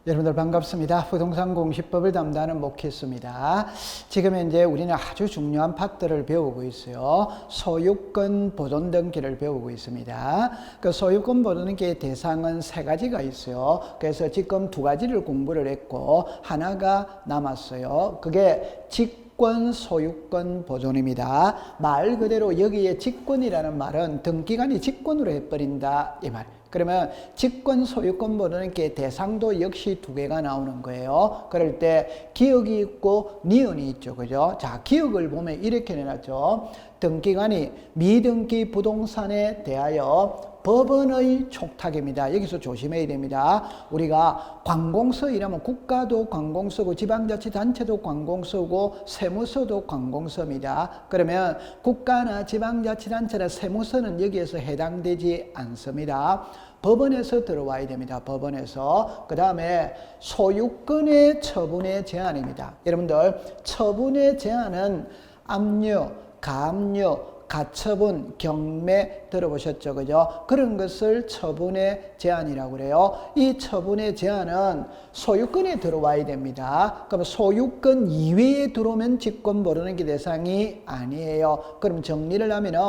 여러분들 반갑습니다. 부동산 공시법을 담당하는 목회수입니다. 지금 현재 우리는 아주 중요한 파트를 배우고 있어요. 소유권 보존 등기를 배우고 있습니다. 그 소유권 보존 등기의 대상은 세 가지가 있어요. 그래서 지금 두 가지를 공부를 했고 하나가 남았어요. 그게 직권 소유권 보존입니다. 말 그대로 여기에 직권이라는 말은 등기관이 직권으로 해버린다 이 말. 그러면 직권 소유권 보존은 대상도 역시 두 개가 나오는 거예요. 그럴 때 기억이 있고 니은이 있죠. 그죠? 자, 기억을 보면 이렇게 내놨죠. 등기관이 미등기 부동산에 대하여 법원의 촉탁입니다. 여기서 조심해야 됩니다. 우리가 관공서 이라면 국가도 관공서고 지방자치단체도 관공서고 세무서도 관공서입니다. 그러면 국가나 지방자치단체나 세무서는 여기에서 해당되지 않습니다. 법원에서 들어와야 됩니다. 법원에서. 그 다음에 소유권의 처분의 제한입니다. 여러분들 처분의 제한은 압류, 가압류, 가처분, 경매 들어보셨죠? 그죠? 그런 것을 처분의 제한이라고 그래요. 이 처분의 제한은 소유권에 들어와야 됩니다. 그럼 소유권 이외에 들어오면 직권 보존 등기 대상이 아니에요. 그럼 정리를 하면은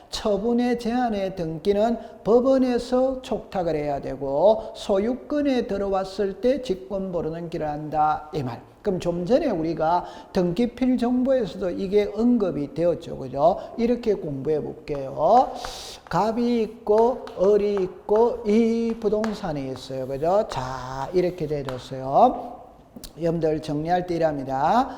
처분의 제한의 등기는 법원에서 촉탁을 해야 되고 소유권에 들어왔을 때 직권 보존 등기를 한다 이 말. 그럼 좀 전에 우리가 등기필 정보에서도 이게 언급이 되었죠. 그죠? 이렇게 공부해 볼게요. 갑이 있고, 을이 있고, 이 부동산이 있어요. 그죠? 자, 이렇게 되었어요. 여러분들 정리할 때 이랍니다.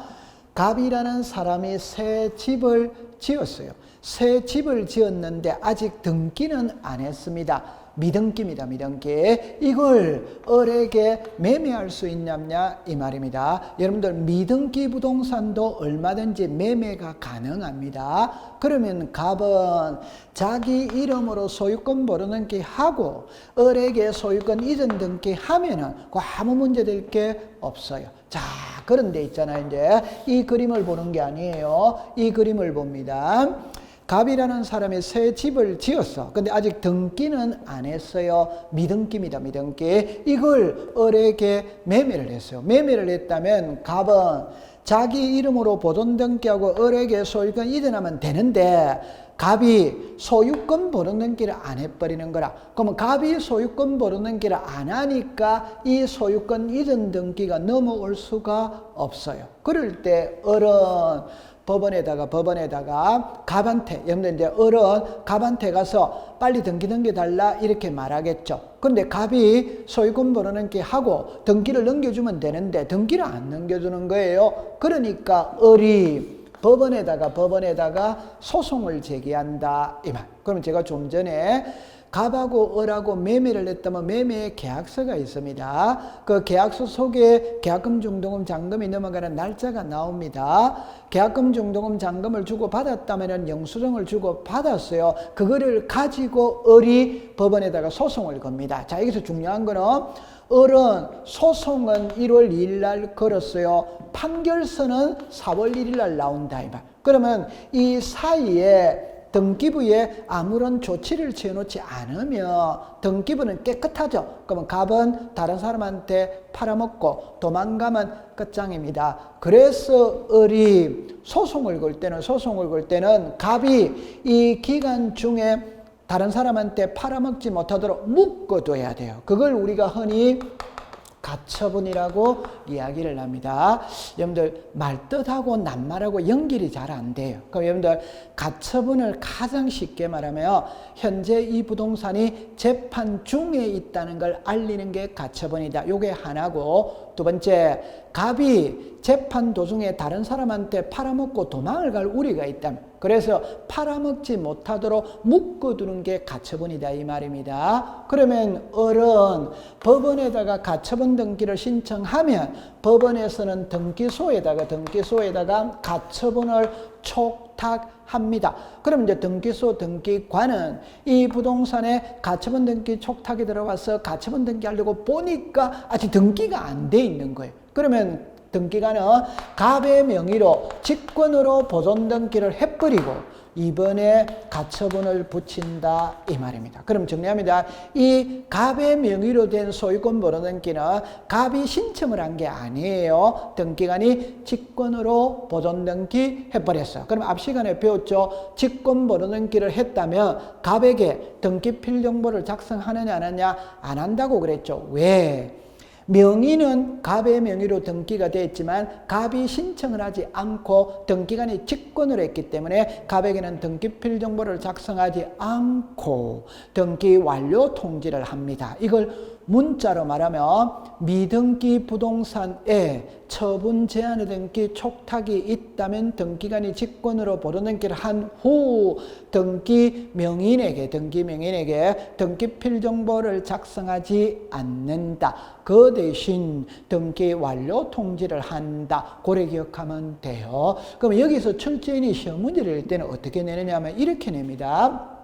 갑이라는 사람이 새 집을 지었어요. 새 집을 지었는데 아직 등기는 안 했습니다. 미등기입니다. 미등기. 이걸 을에게 매매할 수 있느냐 이 말입니다. 여러분들 미등기 부동산도 얼마든지 매매가 가능합니다. 그러면 갑은 자기 이름으로 소유권 보존 등기 하고 을에게 소유권 이전 등기 하면은 아무 문제 될 게 없어요. 자, 그런 데 있잖아요. 이제 이 그림을 보는 게 아니에요. 이 그림을 봅니다. 갑이라는 사람이 새 집을 지었어. 근데 아직 등기는 안 했어요. 미등기입니다. 미등기. 이걸 을에게 매매를 했어요. 매매를 했다면 갑은 자기 이름으로 보존 등기하고 을에게 소유권 이전하면 되는데 갑이 소유권 보존 등기를 안 해버리는 거라. 그러면 갑이 소유권 보존 등기를 안 하니까 이 소유권 이전 등기가 넘어올 수가 없어요. 그럴 때 을은 법원에다가 갑한테, 여러분들 이제 을은 갑한테 가서 빨리 등기 달라 이렇게 말하겠죠. 근데 갑이 소유권 보존 등기 하고 등기를 넘겨주면 되는데 등기를 안 넘겨주는 거예요. 그러니까 을이 법원에다가 소송을 제기한다 이 말. 그럼 제가 좀 전에 갑하고 을하고 매매를 했다면 매매의 계약서가 있습니다. 그 계약서 속에 계약금, 중도금, 잔금이 넘어가는 날짜가 나옵니다. 계약금, 중도금, 잔금을 주고 받았다면 영수증을 주고 받았어요. 그거를 가지고 을이 법원에다가 소송을 겁니다. 자, 여기서 중요한 거는 을은 소송은 1월 2일 날 걸었어요. 판결서는 4월 1일 날 나온다 이 말. 그러면 이 사이에 등기부에 아무런 조치를 취해놓지 않으면 등기부는 깨끗하죠. 그러면 갑은 다른 사람한테 팔아먹고 도망가면 끝장입니다. 그래서 을이 소송을 걸 때는 갑이 이 기간 중에 다른 사람한테 팔아먹지 못하도록 묶어둬야 돼요. 그걸 우리가 흔히 가처분이라고 이야기를 합니다. 여러분들 말뜻하고 낱말하고 연결이 잘 안 돼요. 그럼 여러분들 가처분을 가장 쉽게 말하면 현재 이 부동산이 재판 중에 있다는 걸 알리는 게 가처분이다. 요게 하나고, 두 번째, 갑이 재판 도중에 다른 사람한테 팔아먹고 도망을 갈 우려가 있다면, 그래서 팔아먹지 못하도록 묶어두는 게 가처분이다 이 말입니다. 그러면 을은 법원에다가 가처분 등기를 신청하면 법원에서는 등기소에다가 가처분을 촉탁합니다. 그럼 이제 등기소 등기관은 이 부동산에 가처분 등기 촉탁이 들어와서 가처분 등기하려고 보니까 아직 등기가 안 돼 있는 거예요. 그러면 등기관은 갑의 명의로 직권으로 보존 등기를 해버리고 2번에 가처분을 붙인다 이 말입니다. 그럼 정리합니다. 이 갑의 명의로 된 소유권 보존등기는 갑이 신청을 한 게 아니에요. 등기관이 직권으로 보존등기 해버렸어. 그럼 앞 시간에 배웠죠. 직권 보존등기를 했다면 갑에게 등기 필정보를 작성하느냐 안 하느냐 안 한다고 그랬죠. 왜? 명의는 갑의 명의로 등기가 됐지만 갑이 신청을 하지 않고 등기관이 직권을 했기 때문에 갑에게는 등기필 정보를 작성하지 않고 등기 완료 통지를 합니다. 이걸 문자로 말하면 미등기 부동산에 처분 제한의 등기 촉탁이 있다면 등기관이 직권으로 보존등기를 한 후 등기 명인에게 등기필 정보를 작성하지 않는다. 그 대신 등기 완료 통지를 한다. 고래 기억하면 돼요. 그럼 여기서 철저히 시험 문제를 낼 때는 어떻게 내느냐 하면 이렇게 냅니다.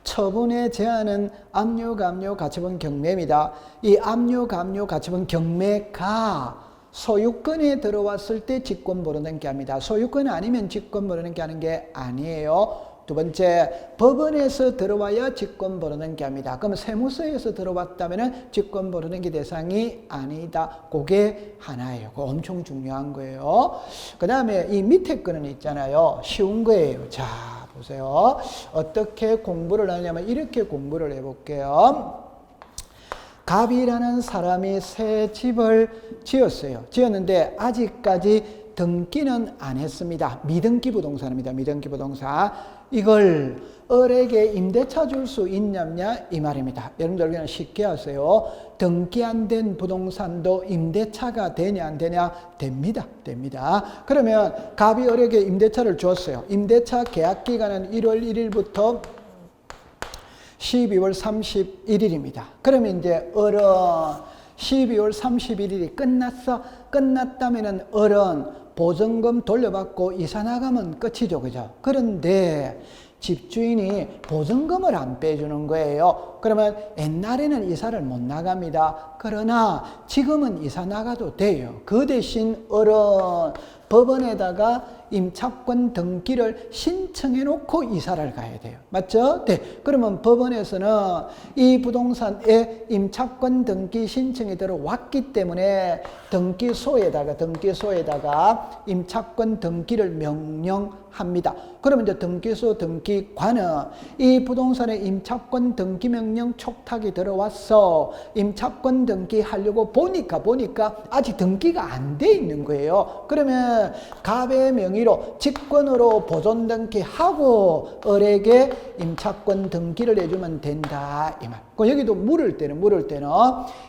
처분의 제한은 압류, 감류, 가처분, 경매입니다. 이 압류, 감류, 가처분, 경매가 소유권에 들어왔을 때 직권 보존등기 합니다. 소유권이 아니면 직권 보존등기 하는 게 아니에요. 두 번째, 법원에서 들어와야 직권 보존등기 합니다. 그럼 세무서에서 들어왔다면 직권 보존등기 대상이 아니다. 그게 하나예요. 그거 엄청 중요한 거예요. 그 다음에 이 밑에 거는 있잖아요. 쉬운 거예요. 자, 보세요. 어떻게 공부를 하냐면 이렇게 공부를 해볼게요. 갑이라는 사람이 새 집을 지었어요. 지었는데 아직까지 등기는 안 했습니다. 미등기 부동산입니다. 미등기 부동산. 이걸 을에게 임대차 줄 수 있냐 이 말입니다. 여러분들 그냥 쉽게 하세요. 등기 안 된 부동산도 임대차가 되냐 안 되냐? 됩니다. 됩니다. 그러면 갑이 을에게 임대차를 줬어요. 임대차 계약 기간은 1월 1일부터 12월 31일입니다. 그러면 이제 을은 12월 31일이 끝났어. 끝났다면은 을은 보증금 돌려받고 이사 나가면 끝이죠. 그죠? 그런데 집주인이 보증금을 안 빼주는 거예요. 그러면 옛날에는 이사를 못 나갑니다. 그러나 지금은 이사 나가도 돼요. 그 대신 을은 법원에다가 임차권 등기를 신청해 놓고 이사를 가야 돼요. 맞죠? 네. 그러면 법원에서는 이 부동산에 임차권 등기 신청이 들어왔기 때문에 등기소에다가 임차권 등기를 명령합니다. 그러면 이제 등기소 등기관은 이 부동산에 임차권 등기 명령 촉탁이 들어왔어. 임차권 등기 하려고 보니까 아직 등기가 안 돼 있는 거예요. 그러면 갑의 명의로 직권으로 보존 등기하고 을에게 임차권 등기를 해주면 된다 이 말. 여기도 물을 때는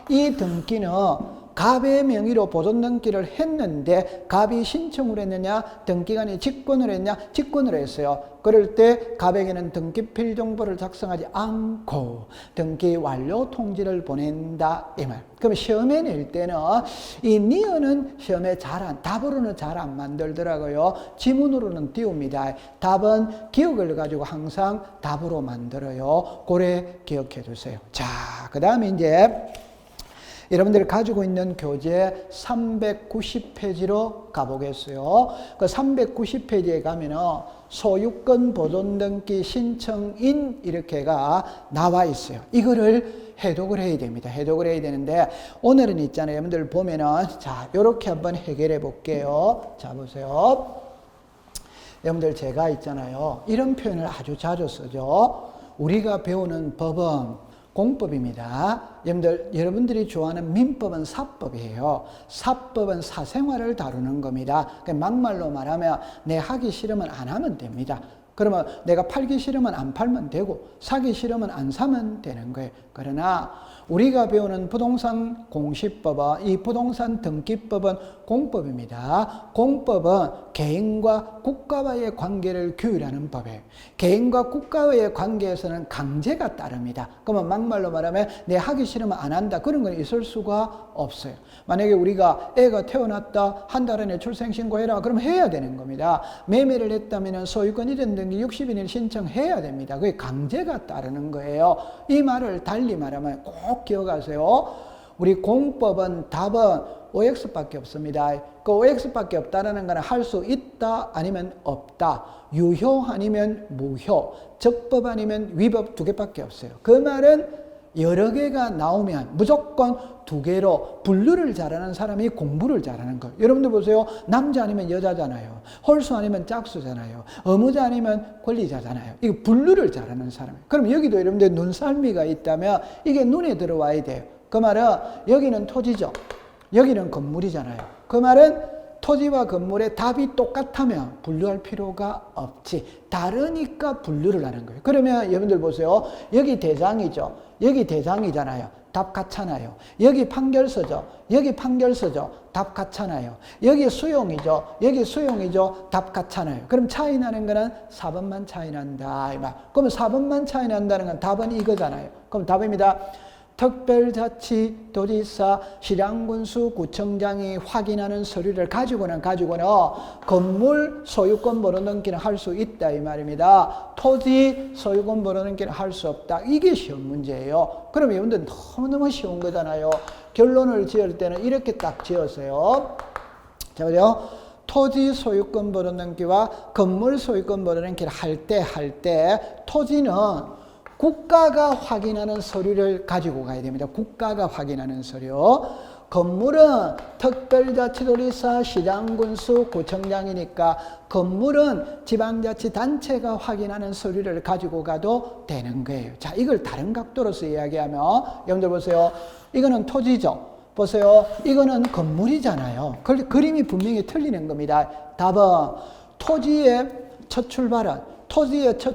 이 등기는 갑의 명의로 보존 등기를 했는데 갑이 신청을 했느냐 등기관이 직권을 했냐 직권을 했어요. 그럴 때 갑에게는 등기필 정보를 작성하지 않고 등기 완료 통지를 보낸다 이 말. 그럼 시험에 낼 때는 이 니은은 시험에 답으로는 잘 안 만들더라고요. 지문으로는 띄웁니다. 답은 기억을 가지고 항상 답으로 만들어요. 고래 기억해 두세요. 자, 그 다음에 이제 여러분들이 가지고 있는 교재 390페이지로 가보겠어요. 그 390페이지에 가면은 소유권 보존 등기 신청인 이렇게가 나와 있어요. 이거를 해독을 해야 됩니다. 해독을 해야 되는데 오늘은 있잖아요. 여러분들 보면은 자, 요렇게 한번 해결해 볼게요. 자, 보세요. 여러분들 제가 있잖아요. 이런 표현을 아주 자주 쓰죠. 우리가 배우는 법은 공법입니다. 여러분들이 좋아하는 민법은 사법이에요. 사법은 사생활을 다루는 겁니다. 막말로 말하면 내 하기 싫으면 안 하면 됩니다. 그러면 내가 팔기 싫으면 안 팔면 되고 사기 싫으면 안 사면 되는 거예요. 그러나 우리가 배우는 부동산 공시법은 이 부동산 등기법은 공법입니다. 공법은 개인과 국가와의 관계를 규율하는 법이에요. 개인과 국가와의 관계에서는 강제가 따릅니다. 그러면 막말로 말하면 내 하기 싫으면 안 한다. 그런 건 있을 수가 없어요. 만약에 우리가 애가 태어났다. 한 달 안에 출생신고해라. 그럼 해야 되는 겁니다. 매매를 했다면 소유권 이전 등기 60일 신청해야 됩니다. 그게 강제가 따르는 거예요. 이 말을 달리 말하면 꼭 기억하세요. 우리 공법은 답은 OX밖에 없습니다. 그 OX밖에 없다라는 건 할 수 있다 아니면 없다. 유효 아니면 무효. 적법 아니면 위법 두 개밖에 없어요. 그 말은 여러 개가 나오면 무조건 두 개로 분류를 잘하는 사람이 공부를 잘하는 거예요. 여러분들 보세요. 남자 아니면 여자잖아요. 홀수 아니면 짝수잖아요. 의무자 아니면 권리자잖아요. 이거 분류를 잘하는 사람이에요. 그럼 여기도 여러분들 눈썰미가 있다면 이게 눈에 들어와야 돼요. 그 말은 여기는 토지죠. 여기는 건물이잖아요. 그 말은 토지와 건물의 답이 똑같다면 분류할 필요가 없지. 다르니까 분류를 하는 거예요. 그러면 여러분들 보세요. 여기 대장이죠. 여기 대장이잖아요. 답 같잖아요. 여기 판결서죠. 여기 판결서죠. 답 같잖아요. 여기 수용이죠. 여기 수용이죠. 답 같잖아요. 그럼 차이 나는 거는 4번만 차이 난다. 그러면 4번만 차이 난다는 건 답은 이거잖아요. 그럼 답입니다. 특별자치도지사, 시장군수, 구청장이 확인하는 서류를 가지고는 건물 소유권 번호등기는 할 수 있다 이 말입니다. 토지 소유권 번호등기는 할 수 없다. 이게 시험 문제예요. 그러면 여러분들 너무너무 쉬운 거잖아요. 결론을 지을 때는 이렇게 딱 지었어요. 자, 그래요? 토지 소유권 번호등기와 건물 소유권 번호등기를 할 때 토지는 국가가 확인하는 서류를 가지고 가야 됩니다. 국가가 확인하는 서류. 건물은 특별자치도지사, 시장군수, 구청장이니까 건물은 지방자치단체가 확인하는 서류를 가지고 가도 되는 거예요. 자, 이걸 다른 각도로서 이야기하면 여러분들 보세요. 이거는 토지죠. 보세요. 이거는 건물이잖아요. 그림이 분명히 틀리는 겁니다. 답은 토지의 첫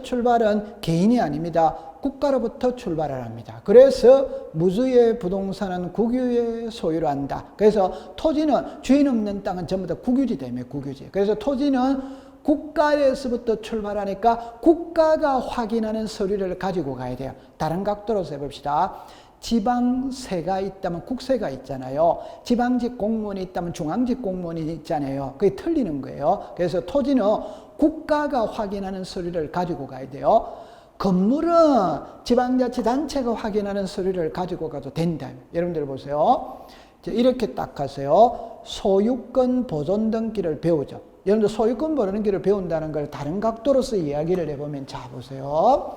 출발은 개인이 아닙니다. 국가로부터 출발을 합니다. 그래서 무주의 부동산은 국유의 소유로 한다. 그래서 토지는 주인 없는 땅은 전부 다 국유지 때문에 국유지. 그래서 토지는 국가에서부터 출발하니까 국가가 확인하는 서류를 가지고 가야 돼요. 다른 각도로서 해봅시다. 지방세가 있다면 국세가 있잖아요. 지방직 공무원이 있다면 중앙직 공무원이 있잖아요. 그게 틀리는 거예요. 그래서 토지는 국가가 확인하는 서류를 가지고 가야 돼요. 건물은 지방자치단체가 확인하는 서류를 가지고 가도 된다. 여러분들 보세요. 이렇게 딱 하세요. 소유권 보존 등기를 배우죠. 여러분들 소유권 보존 등기를 배운다는 걸 다른 각도로서 이야기를 해보면 자 보세요.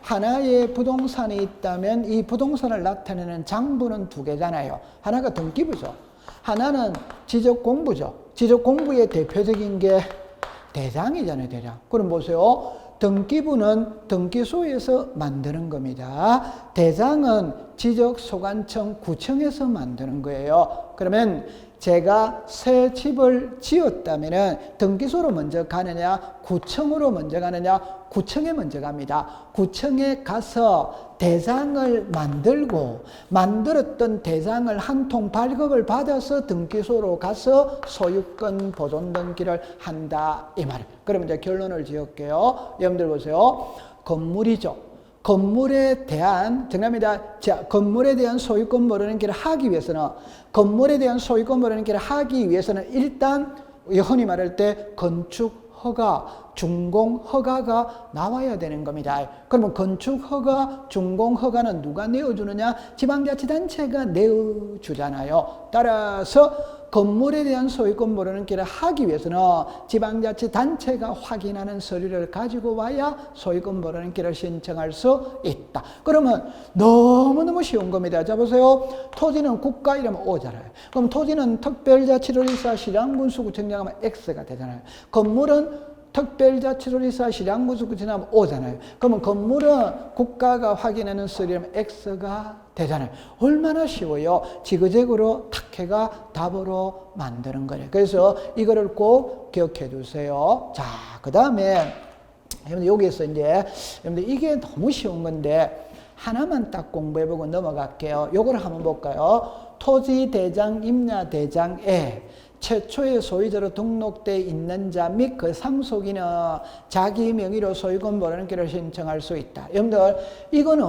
하나의 부동산이 있다면 이 부동산을 나타내는 장부는 두 개잖아요. 하나가 등기부죠. 하나는 지적공부죠. 지적공부의 대표적인 게 대장이잖아요. 대장. 그럼 보세요. 등기부는 등기소에서 만드는 겁니다. 대장은 지적소관청 구청에서 만드는 거예요. 그러면 제가 새 집을 지었다면 등기소로 먼저 가느냐 구청으로 먼저 가느냐 구청에 먼저 갑니다. 구청에 가서 대장을 만들고 만들었던 대장을 한 통 발급을 받아서 등기소로 가서 소유권 보존 등기를 한다 이 말이에요. 그럼 이제 결론을 지을게요. 여러분들 보세요. 건물이죠. 건물에 대한 정답입니다. 자, 건물에 대한 소유권 번호등기를 하기 위해서는 일단 흔히 말할 때 건축 허가, 준공 허가가 나와야 되는 겁니다. 그러면 건축 허가, 준공 허가는 누가 내어주느냐? 지방자치단체가 내어주잖아요. 따라서 건물에 대한 소유권 번호등기를 하기 위해서는 지방자치단체가 확인하는 서류를 가지고 와야 소유권 번호등기를 신청할 수 있다. 그러면 너무너무 쉬운 겁니다. 자 보세요. 토지는 국가 이러면 O잖아요. 그럼 토지는 특별자치도지사, 시장군수, 구청장 하면 X가 되잖아요. 건물은 특별자치도지사, 시장군수, 구청장 하면 O잖아요. 그러면 건물은 국가가 확인하는 서류면 X가 되잖아요. 얼마나 쉬워요. 지그재그로 탁해가 답으로 만드는 거예요. 그래서 이거를 꼭 기억해 두세요. 자, 그 다음에 여기에서 이제 이게 너무 쉬운 건데 하나만 딱 공부해보고 넘어갈게요. 요거를 한번 볼까요? 토지 대장, 임야 대장에 최초의 소유자로 등록되어 있는 자 및 그 상속인은 자기 명의로 소유권 번호등기를 신청할 수 있다. 여러분들 이거는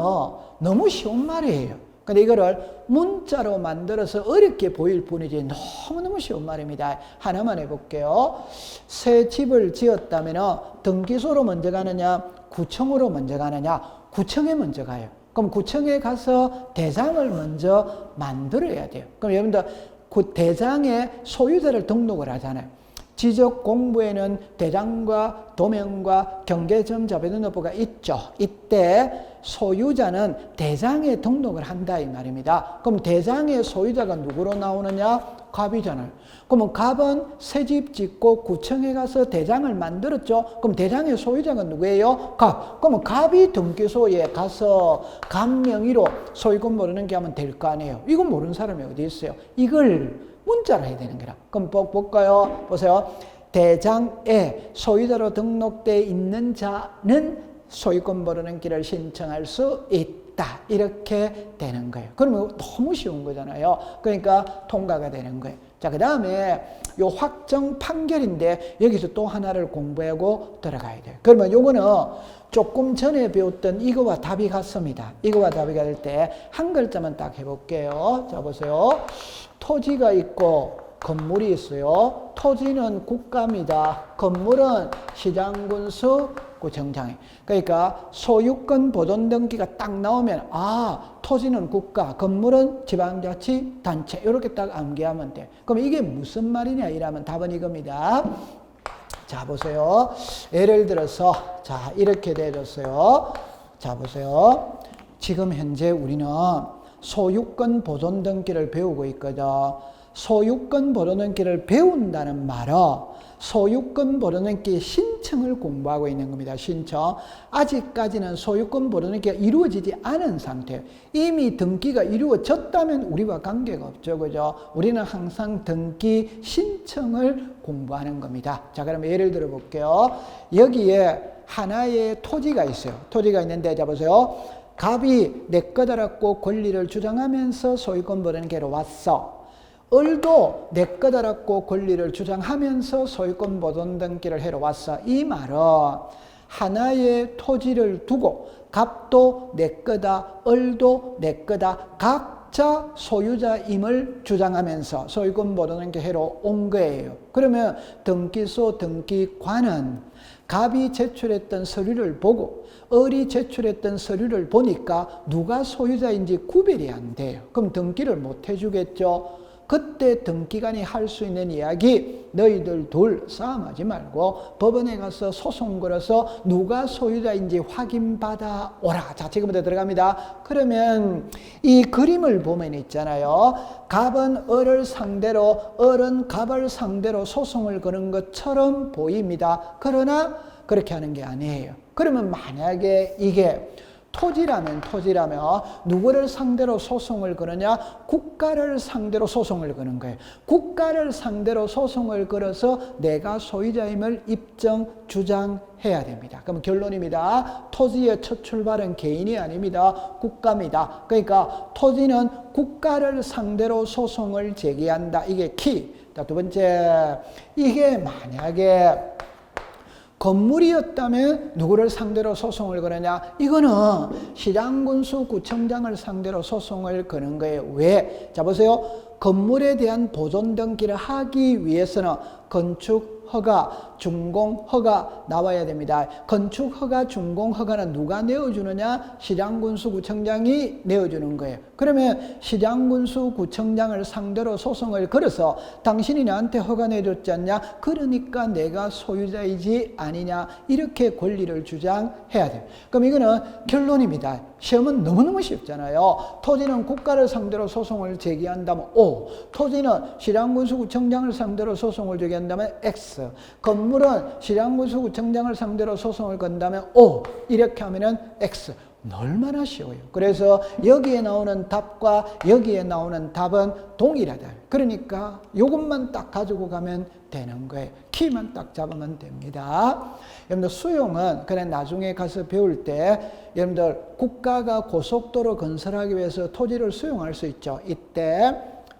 너무 쉬운 말이에요. 근데 이거를 문자로 만들어서 어렵게 보일 뿐이지 너무너무 쉬운 말입니다. 하나만 해볼게요. 새 집을 지었다면 등기소로 먼저 가느냐 구청으로 먼저 가느냐? 구청에 먼저 가요. 그럼 구청에 가서 대장을 먼저 만들어야 돼요. 그럼 여러분들 그 대장의 소유자를 등록을 하잖아요. 지적공부에는 대장과 도면과 경계점 자배등록부가 있죠. 이때 소유자는 대장에 등록을 한다 이 말입니다. 그럼 대장의 소유자가 누구로 나오느냐? 갑이잖아요. 그러면 갑은 새집 짓고 구청에 가서 대장을 만들었죠. 그럼 대장의 소유자가 누구예요? 갑. 그러면 갑이 등기소에 가서 갑 명의로 소유권 모르는 게 하면 될 거 아니에요. 이건 모르는 사람이 어디 있어요? 이걸 문자로 해야 되는 거라. 그럼 볼까요? 보세요. 대장에 소유자로 등록되어 있는 자는 소유권 모르는 길을 신청할 수 있다. 이렇게 되는 거예요. 그러면 너무 쉬운 거잖아요. 그러니까 통과가 되는 거예요. 자, 그 다음에 요 확정 판결인데 여기서 또 하나를 공부하고 들어가야 돼요. 그러면 요거는 조금 전에 배웠던 이거와 답이 같습니다. 이거와 답이 같을 때 한 글자만 딱 해볼게요. 자, 보세요. 토지가 있고 건물이 있어요. 토지는 국가입니다. 건물은 시장군수 구청장이. 그러니까 소유권 보존 등기가 딱 나오면 아, 토지는 국가, 건물은 지방자치단체 이렇게 딱 암기하면 돼. 그럼 이게 무슨 말이냐 이라면 답은 이겁니다. 자, 보세요. 예를 들어서 자, 이렇게 되어졌어요. 자, 보세요. 지금 현재 우리는 소유권 보존 등기를 배우고 있거든. 소유권 보존 등기를 배운다는 말은 소유권 보존 등기 신청을 공부하고 있는 겁니다. 신청. 아직까지는 소유권 보존 등기가 이루어지지 않은 상태예요. 이미 등기가 이루어졌다면 우리와 관계가 없죠. 그죠? 우리는 항상 등기 신청을 공부하는 겁니다. 자, 그러면 예를 들어 볼게요. 여기에 하나의 토지가 있어요. 토지가 있는데, 자, 보세요. 갑이 내 거다라고 권리를 주장하면서 소유권 보존 등기로 왔어. 을도 내 거다라고 권리를 주장하면서 소유권 보존 등기를 해러 왔어. 이 말은 하나의 토지를 두고 갑도 내 거다, 을도 내 거다, 각자 소유자임을 주장하면서 소유권 보존 등기 해러 온 거예요. 그러면 등기소 등기관은 갑이 제출했던 서류를 보고 을이 제출했던 서류를 보니까 누가 소유자인지 구별이 안 돼요. 그럼 등기를 못 해주겠죠. 그때 등기관이 할 수 있는 이야기, 너희들 둘 싸움하지 말고 법원에 가서 소송 걸어서 누가 소유자인지 확인받아 오라. 자, 지금부터 들어갑니다. 그러면 이 그림을 보면 있잖아요. 갑은 을을 상대로, 을은 갑을 상대로 소송을 거는 것처럼 보입니다. 그러나 그렇게 하는 게 아니에요. 그러면 만약에 이게 토지라면 누구를 상대로 소송을 거느냐? 국가를 상대로 소송을 거는 거예요. 국가를 상대로 소송을 걸어서 내가 소유자임을 입증, 주장해야 됩니다. 그럼 결론입니다. 토지의 첫 출발은 개인이 아닙니다. 국가입니다. 그러니까 토지는 국가를 상대로 소송을 제기한다. 이게 키. 자, 두 번째, 이게 만약에 건물이었다면 누구를 상대로 소송을 거느냐? 이거는 시장군수 구청장을 상대로 소송을 거는 거예요. 왜? 자, 보세요. 건물에 대한 보존 등기를 하기 위해서는 건축 허가, 준공 허가 나와야 됩니다. 건축 허가, 준공 허가는 누가 내어주느냐? 시장군수 구청장이 내어주는 거예요. 그러면 시장군수 구청장을 상대로 소송을 걸어서 당신이 나한테 허가 내줬지 않냐? 그러니까 내가 소유자이지 아니냐? 이렇게 권리를 주장해야 돼요. 그럼 이거는 결론입니다. 시험은 너무너무 쉽잖아요. 토지는 국가를 상대로 소송을 제기한다면 O, 토지는 시장군수 구청장을 상대로 소송을 제기한다면 X, 건물은 시장군수 구청장을 상대로 소송을 건다면 O, 이렇게 하면은 X. 얼마나 쉬워요. 그래서 여기에 나오는 답과 여기에 나오는 답은 동일하다. 그러니까 이것만 딱 가지고 가면 되는 거예요. 키만 딱 잡으면 됩니다. 여러분들 수용은 그냥 나중에 가서 배울 때 여러분들 국가가 고속도로 건설하기 위해서 토지를 수용할 수 있죠. 이때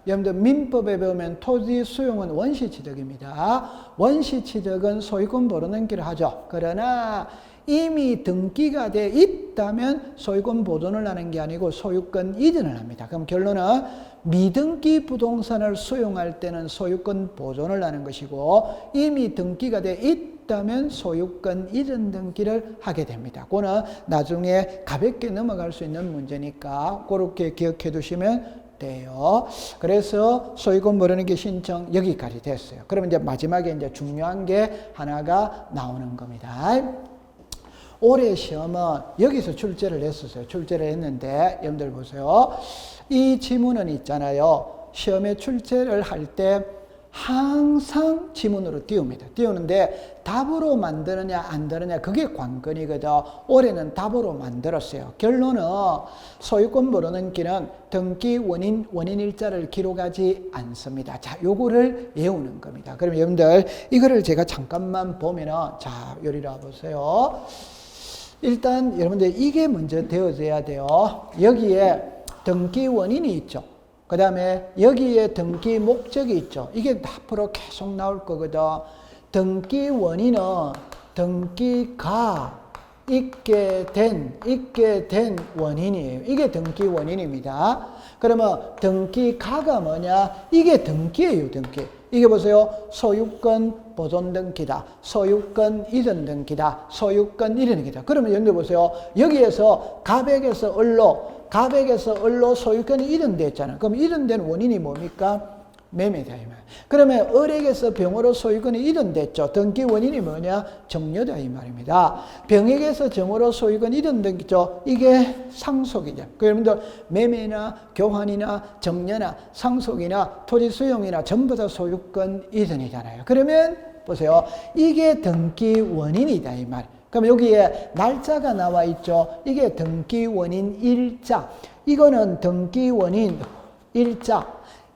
여러분들 민법에 배우면 토지 수용은 원시취득입니다. 원시취득은 소유권 보존등기를 하죠. 그러나 이미 등기가 돼 있다면 소유권 보존을 하는 게 아니고 소유권 이전을 합니다. 그럼 결론은 미등기 부동산을 수용할 때는 소유권 보존을 하는 것이고 이미 등기가 돼 있다 있다면 소유권 이전 등기를 하게 됩니다. 그거는 나중에 가볍게 넘어갈 수 있는 문제니까 그렇게 기억해 두시면 돼요. 그래서 소유권 모르는게 신청 여기까지 됐어요. 그러면 이제 마지막에 이제 중요한 게 하나가 나오는 겁니다. 올해 시험은 여기서 출제를 했었어요. 출제를 했는데 여러분들 보세요. 이 지문은 있잖아요. 시험에 출제를 할 때 항상 지문으로 띄웁니다. 띄우는데 답으로 만드느냐 안 되느냐 그게 관건이거든. 올해는 답으로 만들었어요. 결론은 소유권 모르는 길은 등기 원인일자를 기록하지 않습니다. 자, 요거를 외우는 겁니다. 그럼 여러분들 이거를 제가 잠깐만 보면은 자, 요리라 보세요. 일단 여러분들 이게 먼저 되어져야 돼요. 여기에 등기 원인이 있죠. 그 다음에 여기에 등기 목적이 있죠. 이게 앞으로 계속 나올 거거든. 등기 원인은 등기가 있게 된 원인이에요. 이게 등기 원인입니다. 그러면 등기가가 뭐냐? 이게 등기예요, 등기. 이게 보세요. 소유권 보존 등기다. 소유권 이전 등기다. 소유권 이전 등기다. 그러면 여러분들 보세요. 여기에서 가백에서 을로 소유권이 이전됐잖아요. 그럼 이전된 원인이 뭡니까? 매매다. 이 말. 그러면 을에게서 병으로 소유권이 이전됐죠. 등기 원인이 뭐냐? 정려다 이 말입니다. 병에게서 정으로 소유권이 이전됐죠. 이게 상속이죠. 그러면 매매나 교환이나 정려나 상속이나 토지 수용이나 전부 다 소유권 이전이잖아요. 그러면 보세요. 이게 등기 원인이다 이 말. 그럼 여기에 날짜가 나와 있죠. 이게 등기 원인 일자. 이거는 등기 원인 일자.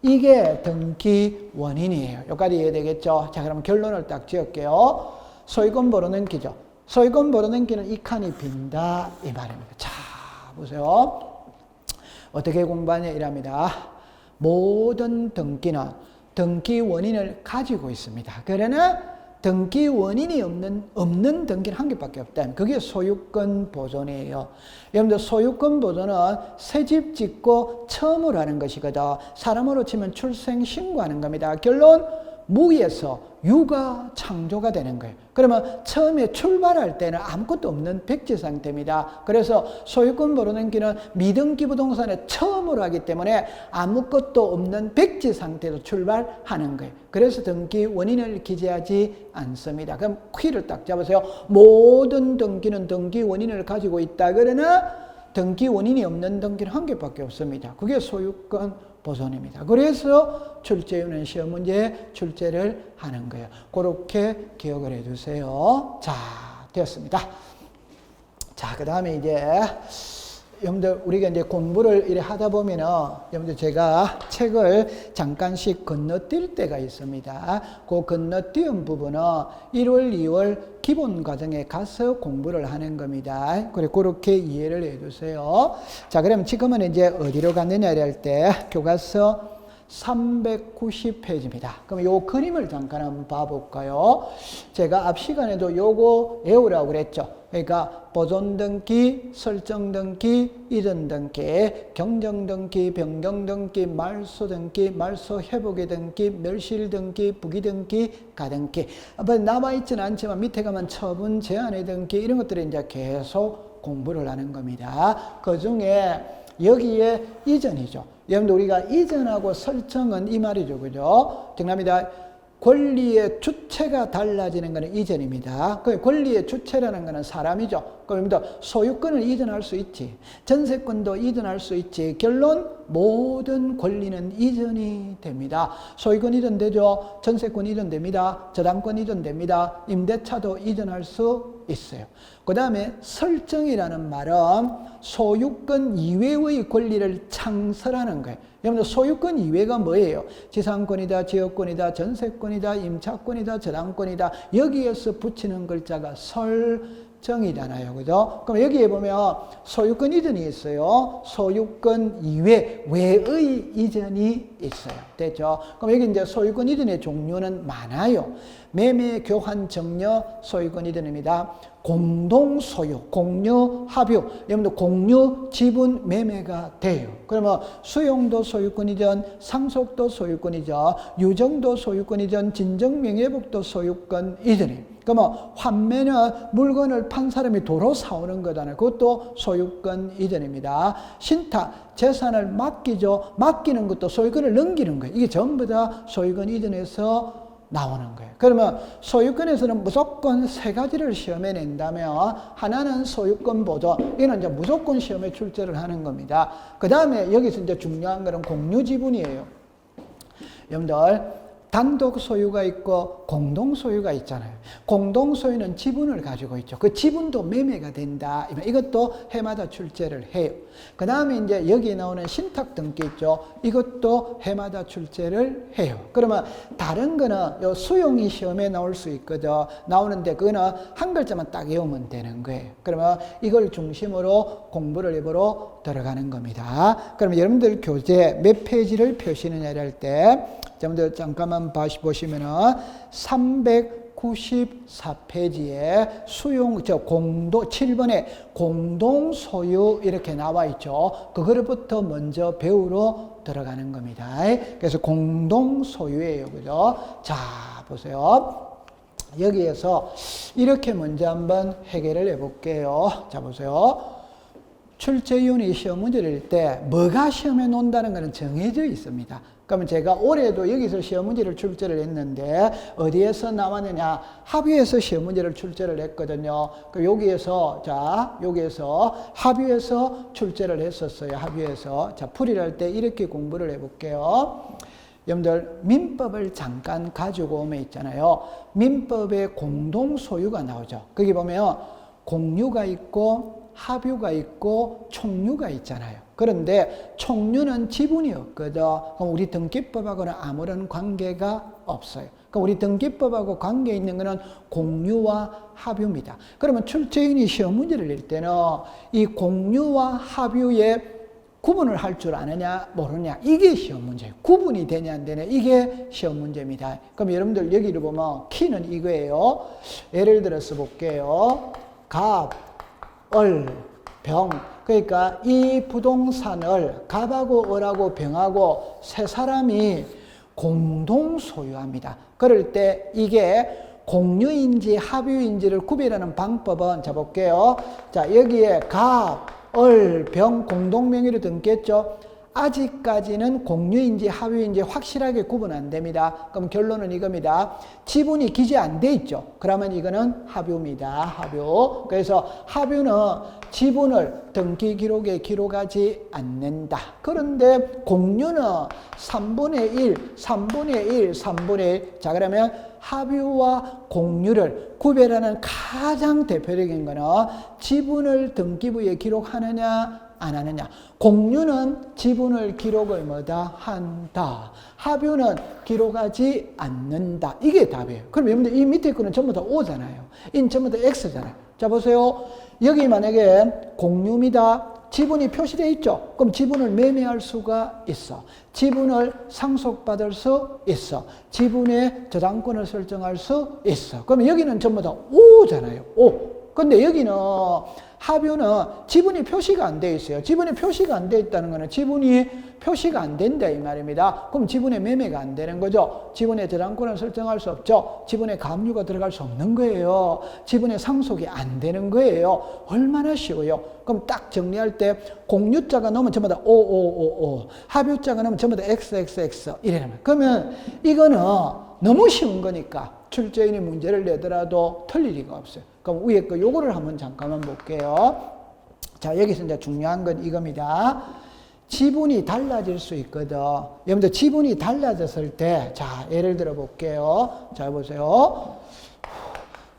이게 등기 원인이에요. 여기까지 이해되겠죠? 자, 그럼 결론을 딱 지을게요. 소유권 모르는 기죠. 소유권 모르는 기는 이 칸이 빈다 이 말입니다. 자, 보세요. 어떻게 공부하냐 이랍니다. 모든 등기는 등기 원인을 가지고 있습니다. 그러나 등기 원인이 없는 등기는 한 개밖에 없다. 그게 소유권 보존이에요. 여러분들 소유권 보존은 새집 짓고 처음으로 하는 것이거든. 사람으로 치면 출생 신고하는 겁니다. 결론 무에서 유가 창조가 되는 거예요. 그러면 처음에 출발할 때는 아무것도 없는 백지 상태입니다. 그래서 소유권 모르는 기는 미등기 부동산에 처음으로 하기 때문에 아무것도 없는 백지 상태로 출발하는 거예요. 그래서 등기 원인을 기재하지 않습니다. 그럼 키를 딱 잡으세요. 모든 등기는 등기 원인을 가지고 있다. 그러나 등기 원인이 없는 등기는 한 개밖에 없습니다. 그게 소유권 보존입니다. 그래서 출제위원회는 시험 문제에 출제를 하는 거예요. 그렇게 기억을 해두세요. 자, 되었습니다. 자, 그 다음에 이제 여러분들 우리가 이제 공부를 이래 하다 보면은 여러분들 제가 책을 잠깐씩 건너뛸 때가 있습니다. 그 건너뛰은 부분은 1월, 2월 기본 과정에 가서 공부를 하는 겁니다. 그렇게 이해를 해두세요. 자, 그럼 지금은 이제 어디로 갔느냐 할 때 교과서 390페이지입니다. 그럼 요 그림을 잠깐 한번 봐볼까요? 제가 앞 시간에도 요거 외우라고 그랬죠. 그러니까 보존 등기, 설정 등기, 이전 등기, 경정 등기, 변경 등기, 말소 등기, 말소 회복의 등기, 멸실 등기, 부기 등기, 가등기. 남아있지는 않지만 밑에 가면 처분 제한의 등기 이런 것들을 이제 계속 공부를 하는 겁니다. 그 중에 여기에 이전이죠. 여러분들 우리가 이전하고 설정은 이 말이죠. 그죠? 정답입니다. 권리의 주체가 달라지는 것은 이전입니다. 그 권리의 주체라는 것은 사람이죠. 그러면 소유권을 이전할 수 있지. 전세권도 이전할 수 있지. 결론 모든 권리는 이전이 됩니다. 소유권 이전되죠. 전세권 이전됩니다. 저당권 이전됩니다. 임대차도 이전할 수 있어요. 그 다음에 설정이라는 말은 소유권 이외의 권리를 창설하는 거예요. 여러분들 소유권 이외가 뭐예요? 지상권이다, 지역권이다, 전세권이다, 임차권이다, 저당권이다. 여기에서 붙이는 글자가 설정이잖아요. 그죠? 그럼 여기에 보면 소유권 이전이 있어요. 소유권 외의 이전이 있어요. 됐죠? 그럼 여기 이제 소유권 이전의 종류는 많아요. 매매, 교환, 정려, 소유권 이전입니다. 공동 소유, 공유, 합유. 여러분들 공유, 지분, 매매가 돼요. 그러면 수용도 소유권 이전, 상속도 소유권 이전, 유정도 소유권 이전, 진정명예복도 소유권 이전이에요. 그러면 환매는 물건을 판 사람이 도로 사오는 거잖아요. 그것도 소유권 이전입니다. 신탁, 재산을 맡기죠. 맡기는 것도 소유권을 넘기는 거예요. 이게 전부 다 소유권 이전에서 나오는 거예요. 그러면 소유권에서는 무조건 세 가지를 시험에 낸다면 하나는 소유권 보존, 이거는 이제 무조건 시험에 출제를 하는 겁니다. 그 다음에 여기서 이제 중요한 거는 공유지분이에요. 여러분들 단독 소유가 있고 공동 소유가 있잖아요. 공동 소유는 지분을 가지고 있죠. 그 지분도 매매가 된다. 이것도 해마다 출제를 해요. 그 다음에 이제 여기 나오는 신탁 등기 있죠. 이것도 해마다 출제를 해요. 그러면 다른 거는 요 수용이 시험에 나올 수 있거든. 나오는데 그거는 한 글자만 딱 외우면 되는 거예요. 그러면 이걸 중심으로 공부를 해보러 들어가는 겁니다. 그러면 여러분들 교재 몇 페이지를 펴시느냐를 할 때 여러분들 잠깐만 보시면은 394페이지에 수용, 공동, 7번에 공동 소유 이렇게 나와 있죠. 그거부터 먼저 배우러 들어가는 겁니다. 그래서 공동 소유예요. 그죠? 자, 보세요. 여기에서 이렇게 먼저 한번 해결을 해 볼게요. 자, 보세요. 출제위원회 시험 문제를 낼 때 뭐가 시험에 논다는 것은 정해져 있습니다. 그러면 제가 올해도 여기서 시험 문제를 출제를 했는데 어디에서 나왔느냐? 합의에서 시험 문제를 출제를 했거든요. 여기에서 합의에서 출제를 했었어요. 합의에서. 자, 풀이를 할 때 이렇게 공부를 해볼게요. 여러분들 민법을 잠깐 가지고 오면 있잖아요. 민법에 공동 소유가 나오죠. 거기 보면 공유가 있고 합유가 있고 총유가 있잖아요. 그런데 총유는 지분이 없거든. 그럼 우리 등기법하고는 아무런 관계가 없어요. 그럼 우리 등기법하고 관계 있는 것은 공유와 합유입니다. 그러면 출제인이 시험 문제를 낼 때는 이 공유와 합유의 구분을 할 줄 아느냐 모르냐 이게 시험 문제예요. 구분이 되냐 안 되냐 이게 시험 문제입니다. 그럼 여러분들 여기를 보면 키는 이거예요. 예를 들어서 볼게요. 갑, 을, 병. 그러니까 이 부동산을 갑하고 을하고 병하고 세 사람이 공동 소유합니다. 그럴 때 이게 공유인지 합유인지를 구별하는 방법은 자 볼게요. 자, 여기에 갑, 을, 병 공동명의로 등기했죠. 아직까지는 공유인지 합유인지 확실하게 구분 안 됩니다. 그럼 결론은 이겁니다. 지분이 기재 안 돼 있죠. 그러면 이거는 합유입니다. 합유. 그래서 합유는 지분을 등기 기록에 기록하지 않는다. 그런데 공유는 3분의 1, 3분의 1, 3분의 1. 자, 그러면 합유와 공유를 구별하는 가장 대표적인 거는 지분을 등기부에 기록하느냐 안 하느냐. 공유는 지분을 기록을 뭐다 한다. 합유는 기록하지 않는다. 이게 답이에요. 그럼 여러분들 이 밑에 거는 전부 다 O잖아요. 이 전부 다 X잖아요. 자, 보세요. 여기 만약에 공유입니다. 지분이 표시되어 있죠. 그럼 지분을 매매할 수가 있어. 지분을 상속받을 수 있어. 지분의 저당권을 설정할 수 있어. 그러면 여기는 전부 다 O잖아요. O. 근데 여기는 합유는 지분이 표시가 안 돼 있어요. 지분이 표시가 안 돼 있다는 거는 지분이 표시가 안 된다 이 말입니다. 그럼 지분의 매매가 안 되는 거죠. 지분의 저당권을 설정할 수 없죠. 지분의 가압류가 들어갈 수 없는 거예요. 지분의 상속이 안 되는 거예요. 얼마나 쉬워요. 그럼 딱 정리할 때 공유자가 넣으면 전부 다 O, 합유자가 넣으면 전부 다 XXX 이래면 그러면 이거는 너무 쉬운 거니까 출제인이 문제를 내더라도 틀릴 리가 없어요. 그럼 위에 거 요거를 한번 잠깐만 볼게요. 자, 여기서 이제 중요한 건 이겁니다. 지분이 달라질 수 있거든. 여러분들 지분이 달라졌을 때, 자, 예를 들어 볼게요. 자, 보세요.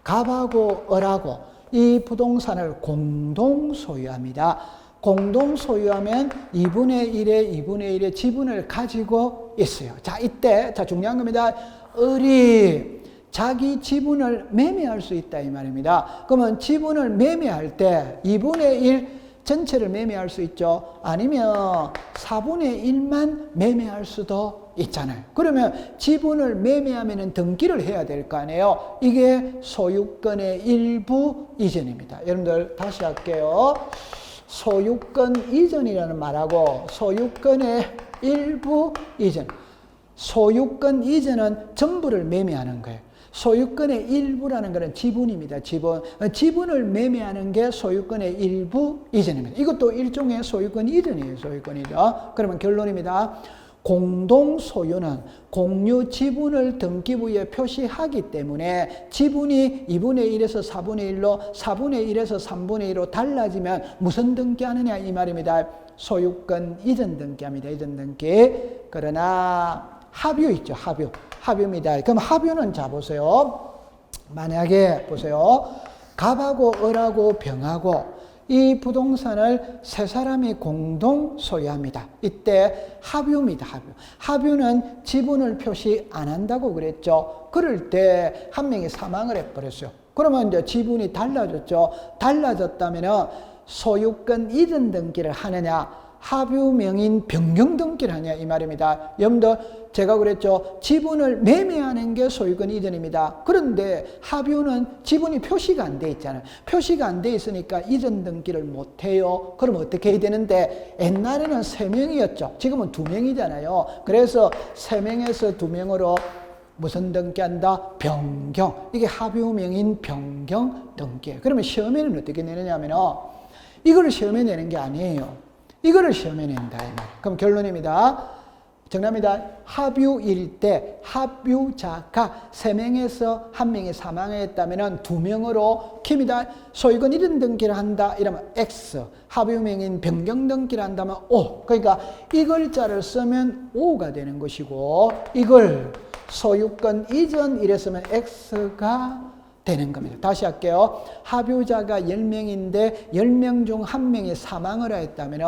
갑하고 을하고 이 부동산을 공동 소유합니다. 공동 소유하면 2분의 1의 지분을 가지고 있어요. 자, 이때, 자, 중요한 겁니다. 을이 자기 지분을 매매할 수 있다 이 말입니다. 그러면 지분을 매매할 때 2분의 1 전체를 매매할 수 있죠. 아니면 4분의 1만 매매할 수도 있잖아요. 그러면 지분을 매매하면 등기를 해야 될 거 아니에요. 이게 소유권의 일부 이전입니다. 여러분들 다시 할게요. 소유권 이전이라는 말하고 소유권의 일부 이전. 소유권 이전은 전부를 매매하는 거예요. 소유권의 일부라는 것은 지분입니다. 지분. 지분을 매매하는 게 소유권의 일부 이전입니다. 이것도 일종의 소유권 이전이에요. 소유권 이전. 그러면 결론입니다. 공동 소유는 공유 지분을 등기부에 표시하기 때문에 지분이 2분의 1에서 4분의 1로 4분의 1에서 3분의 1로 달라지면 무슨 등기하느냐 이 말입니다. 소유권 이전 등기합니다. 이전 등기. 그러나 합유 있죠. 합유입니다. 그럼 합유는 자 보세요. 만약에 보세요. 갑하고 을하고 병하고 이 부동산을 세 사람이 공동 소유합니다. 이때 합유입니다. 합유는 지분을 표시 안 한다고 그랬죠. 그럴 때 한 명이 사망을 해버렸어요. 그러면 이제 지분이 달라졌죠. 달라졌다면 소유권 이전 등기를 하느냐 합유 명인 변경 등기를 하느냐 이 말입니다. 여러분들 제가 그랬죠. 지분을 매매하는 게 소유권 이전입니다. 그런데 합유는 지분이 표시가 안 돼 있잖아요. 표시가 안 돼 있으니까 이전 등기를 못 해요. 그럼 어떻게 해야 되는데 옛날에는 3명이었죠. 지금은 2명이잖아요. 그래서 3명에서 2명으로 무슨 등기한다? 변경. 이게 합유명인 변경 등기예요. 그러면 시험에는 어떻게 내느냐면 이거를 시험에 내는 게 아니에요. 이거를 시험에 낸다. 그럼 결론입니다. 정답입니다. 합유일 때 합유자가 3명에서 1명이 사망했다면 2명으로 킵니다. 소유권 이전 등기를 한다. 이러면 X. 합유명인 변경 등기를 한다면 O. 그러니까 이 글자를 쓰면 O가 되는 것이고 이걸 소유권 이전 이랬으면 X가 되는 겁니다. 다시 할게요. 합유자가 10명인데 10명 중 1명이 사망을 했다면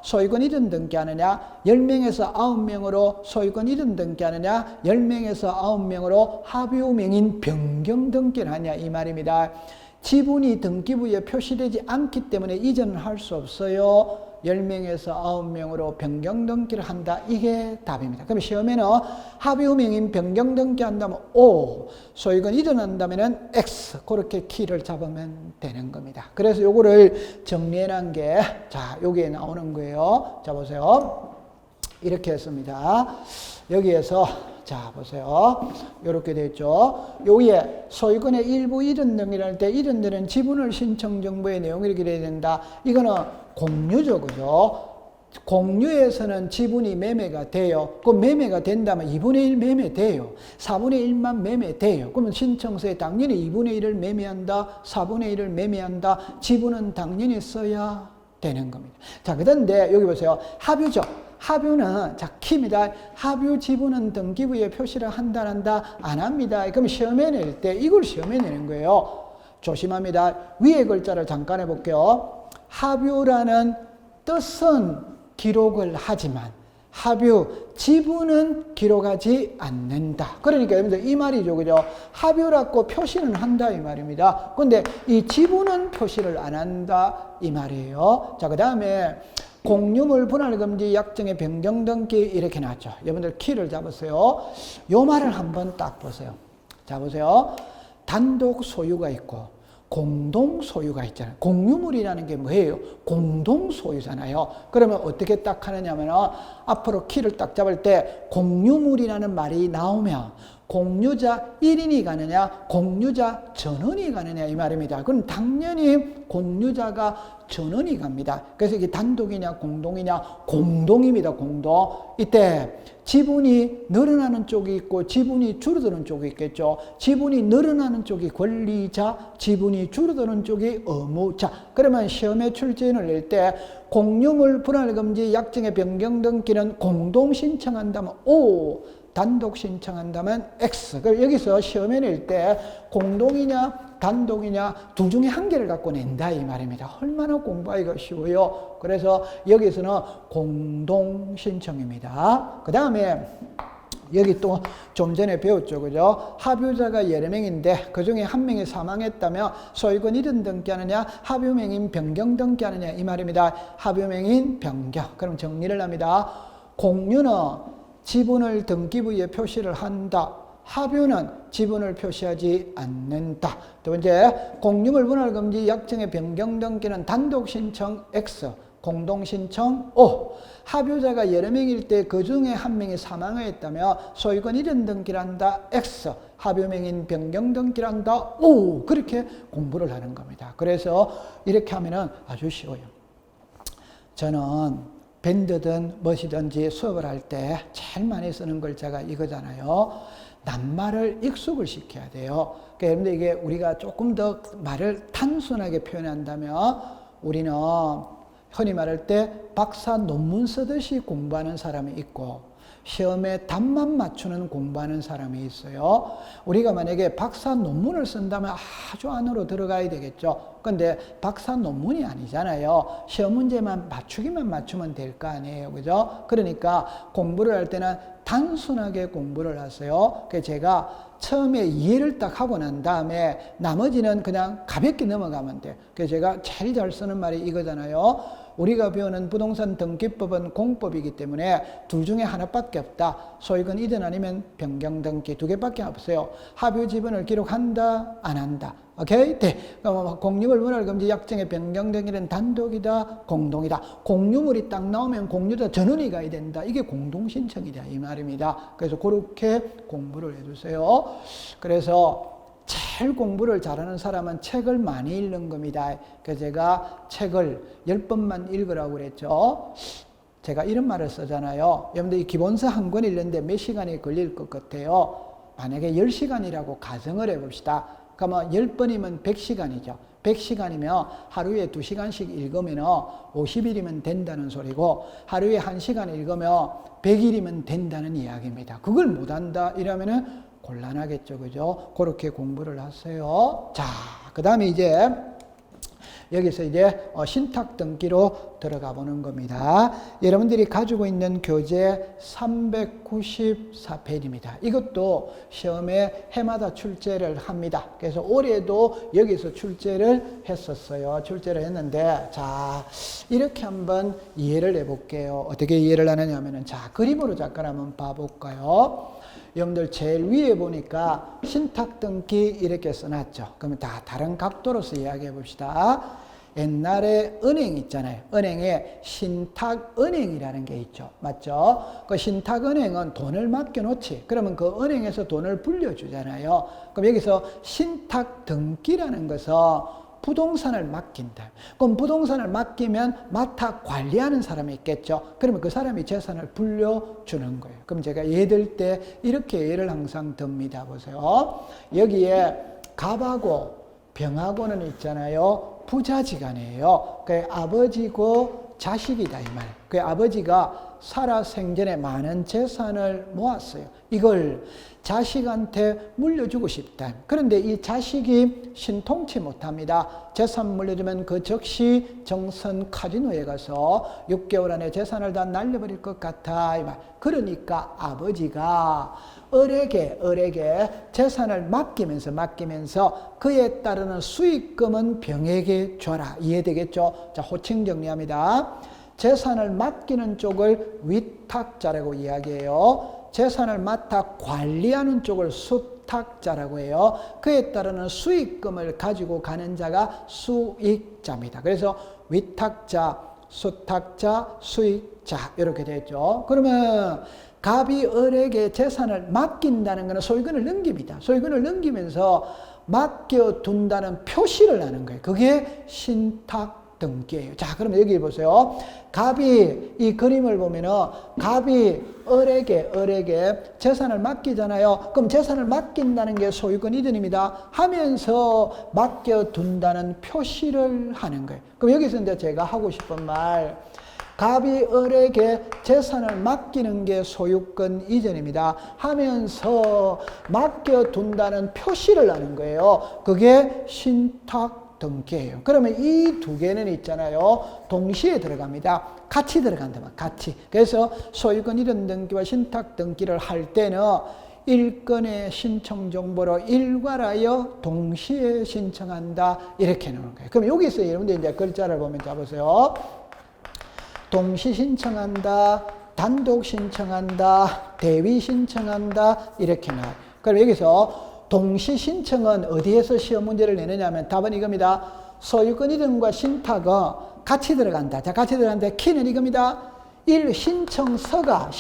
소유권 이전 등기하느냐 10명에서 9명으로 소유권 이전 등기하느냐 10명에서 9명으로 합유명인 변경 등기를 하냐 이 말입니다. 지분이 등기부에 표시되지 않기 때문에 이전을 할 수 없어요. 10명에서 9명으로 변경 등기를 한다. 이게 답입니다. 그럼 시험에는 합유명인 변경 등기 한다면 O, 소유권 이전한다면 X 그렇게 키를 잡으면 되는 겁니다. 그래서 요거를 정리해놓은 게 자 여기에 나오는 거예요. 자 보세요. 이렇게 했습니다. 여기에서 자 보세요. 이렇게 됐죠. 여기에 소유권의 일부 이전 등기를 할 때 이전되는 지분을 신청 정보의 내용을 이렇게 돼야 된다. 이거는 공유죠. 그죠? 공유에서는 지분이 매매가 돼요. 그 매매가 된다면 2분의 1 매매돼요. 4분의 1만 매매돼요. 그러면 신청서에 당연히 2분의 1을 매매한다. 4분의 1을 매매한다. 지분은 당연히 써야 되는 겁니다. 자, 그런데 여기 보세요. 합유죠. 합유는 자 키입니다. 합유 지분은 등기부에 표시를 한다 안 합니다. 그럼 시험에 낼 때 이걸 시험에 내는 거예요. 조심합니다. 위에 글자를 잠깐 해볼게요. 합유라는 뜻은 기록을 하지만 합유 지분은 기록하지 않는다. 그러니까 여러분들 이 말이죠. 그죠? 합유라고 표시는 한다 이 말입니다. 근데 이 지분은 표시를 안 한다 이 말이에요. 자, 그다음에 공유물 분할금지 약정의 변경 등기 이렇게 나왔죠. 여러분들 키를 잡으세요. 요 말을 한번 딱 보세요. 자 보세요. 단독 소유가 있고 공동 소유가 있잖아요. 공유물이라는 게 뭐예요? 공동 소유잖아요. 그러면 어떻게 딱 하느냐면 앞으로 키를 딱 잡을 때 공유물이라는 말이 나오면 공유자 1인이 가느냐 공유자 전원이 가느냐 이 말입니다. 그럼 당연히 공유자가 전원이 갑니다. 그래서 이게 단독이냐 공동이냐 공동입니다. 공동. 이때 지분이 늘어나는 쪽이 있고 지분이 줄어드는 쪽이 있겠죠. 지분이 늘어나는 쪽이 권리자, 지분이 줄어드는 쪽이 의무자. 그러면 시험에 출제인을 낼 때 공유물 분할금지 약정의 변경 등기는 공동 신청한다면 O, 단독 신청한다면 X. 여기서 시험에 낼 때 공동이냐 단독이냐 둘 중에 한 개를 갖고 낸다 이 말입니다. 얼마나 공부하기가 쉬워요. 그래서 여기서는 공동 신청입니다. 그 다음에 여기 또 좀 전에 배웠죠. 그죠? 합유자가 여러 명인데 그 중에 한 명이 사망했다면 소유권 이전 등기하느냐 합유명인 변경 등기하느냐 이 말입니다. 합유명인 변경. 그럼 정리를 합니다. 공유는 지분을 등기부에 표시를 한다. 합유는 지분을 표시하지 않는다. 두 번째, 공유물 분할금지 약정의 변경 등기는 단독 신청 X, 공동신청 O. 합유자가 여러 명일 때 그 중에 한 명이 사망했다면 소유권 이전 등기를 한다 X. 합유명인 변경 등기를 한다 O. 그렇게 공부를 하는 겁니다. 그래서 이렇게 하면은 아주 쉬워요. 저는 밴드든 무엇이든지 수업을 할 때 제일 많이 쓰는 글자가 이거잖아요. 낱말을 익숙을 시켜야 돼요. 그러니까 여러분들 이게 우리가 조금 더 말을 단순하게 표현한다면 우리는 흔히 말할 때 박사 논문 쓰듯이 공부하는 사람이 있고 시험에 답만 맞추는 공부하는 사람이 있어요. 우리가 만약에 박사 논문을 쓴다면 아주 안으로 들어가야 되겠죠. 근데 박사 논문이 아니잖아요. 시험 문제만 맞추면 될 거 아니에요. 그죠? 그러니까 공부를 할 때는 단순하게 공부를 하세요. 그래서 제가 처음에 이해를 딱 하고 난 다음에 나머지는 그냥 가볍게 넘어가면 돼요. 그래서 제가 제일 잘 쓰는 말이 이거잖아요. 우리가 배우는 부동산 등기법은 공법이기 때문에 둘 중에 하나밖에 없다. 소유권 이전 아니면 변경 등기 두 개밖에 없어요. 합유 지분을 기록한다, 안 한다. 오케이? 네. 공유물 분할 금지 약정의 변경 등기는 단독이다, 공동이다. 공유물이 딱 나오면 공유자 전원이 가야 된다. 이게 공동신청이다 이 말입니다. 그래서 그렇게 공부를 해주세요. 그래서 제일 공부를 잘하는 사람은 책을 많이 읽는 겁니다. 그래서 제가 책을 10번만 읽으라고 그랬죠. 제가 이런 말을 쓰잖아요. 여러분들 이 기본서 한 권 읽는데 몇 시간이 걸릴 것 같아요? 만약에 10시간이라고 가정을 해봅시다. 그러면 10번이면 100시간이죠. 100시간이면 하루에 2시간씩 읽으면 50일이면 된다는 소리고 하루에 1시간 읽으면 100일이면 된다는 이야기입니다. 그걸 못한다 이러면은 곤란하겠죠. 그죠? 그렇게 공부를 하세요. 자, 그 다음에 이제 여기서 이제 신탁 등기로 들어가 보는 겁니다. 여러분들이 가지고 있는 교재 394페이지입니다. 이것도 시험에 해마다 출제를 합니다. 그래서 올해도 여기서 출제를 했었어요. 출제를 했는데 자, 이렇게 한번 이해를 해볼게요. 어떻게 이해를 하느냐 하면은 자, 그림으로 잠깐 한번 봐볼까요? 여러분들 제일 위에 보니까 신탁 등기 이렇게 써놨죠. 그러면 다 다른 각도로서 이야기해 봅시다. 옛날에 은행 있잖아요. 은행에 신탁은행이라는 게 있죠. 맞죠? 그 신탁은행은 돈을 맡겨놓지. 그러면 그 은행에서 돈을 불려주잖아요. 그럼 여기서 신탁 등기라는 것은 부동산을 맡긴다. 그럼 부동산을 맡기면 맡아 관리하는 사람이 있겠죠. 그러면 그 사람이 재산을 불려주는 거예요. 그럼 제가 예를 들 때 이렇게 예를 항상 듭니다. 보세요. 여기에 갑하고 병하고는 있잖아요. 부자지간이에요. 그 아버지고 자식이다 이 말. 그 아버지가 살아 생전에 많은 재산을 모았어요. 이걸 자식한테 물려주고 싶다. 그런데 이 자식이 신통치 못합니다. 재산 물려주면 그 즉시 정선 카지노에 가서 6개월 안에 재산을 다 날려버릴 것 같아. 이 말. 그러니까 아버지가 을에게 재산을 맡기면서 그에 따르는 수익금은 병에게 줘라. 이해되겠죠? 자, 호칭 정리합니다. 재산을 맡기는 쪽을 위탁자라고 이야기해요. 재산을 맡아 관리하는 쪽을 수탁자라고 해요. 그에 따르는 수익금을 가지고 가는 자가 수익자입니다. 그래서 위탁자, 수탁자, 수익자 이렇게 되죠. 그러면 갑이 을에게 재산을 맡긴다는 것은 소유권을 넘깁니다. 소유권을 넘기면서 맡겨둔다는 표시를 하는 거예요. 그게 신탁 등기예요. 자, 그러면 여기 보세요. 갑이 이 그림을 보면은 갑이 을에게 재산을 맡기잖아요. 그럼 재산을 맡긴다는 게 소유권 이전입니다. 하면서 맡겨둔다는 표시를 하는 거예요. 그럼 여기서 이제 제가 하고 싶은 말, 갑이 을에게 재산을 맡기는 게 소유권 이전입니다. 하면서 맡겨둔다는 표시를 하는 거예요. 그게 신탁 등기예요. 그러면 이 두 개는 있잖아요. 동시에 들어갑니다. 같이 들어간다. 같이. 그래서 소유권 이전 등기와 신탁 등기를 할 때는 일건의 신청 정보로 일괄하여 동시에 신청한다. 이렇게 나오는 거예요. 그럼 여기서 여러분들 이제 글자를 보면 잡으세요. 동시 신청한다, 단독 신청한다, 대위 신청한다, 이렇게 나와요. 그럼 여기서 동시 신청은 어디에서 시험 문제를 내느냐 하면 답은 이겁니다. 소유권 이전과 신탁은 같이 들어간다. 자, 같이 들어간다. 키는 이겁니다. 1. 신청서가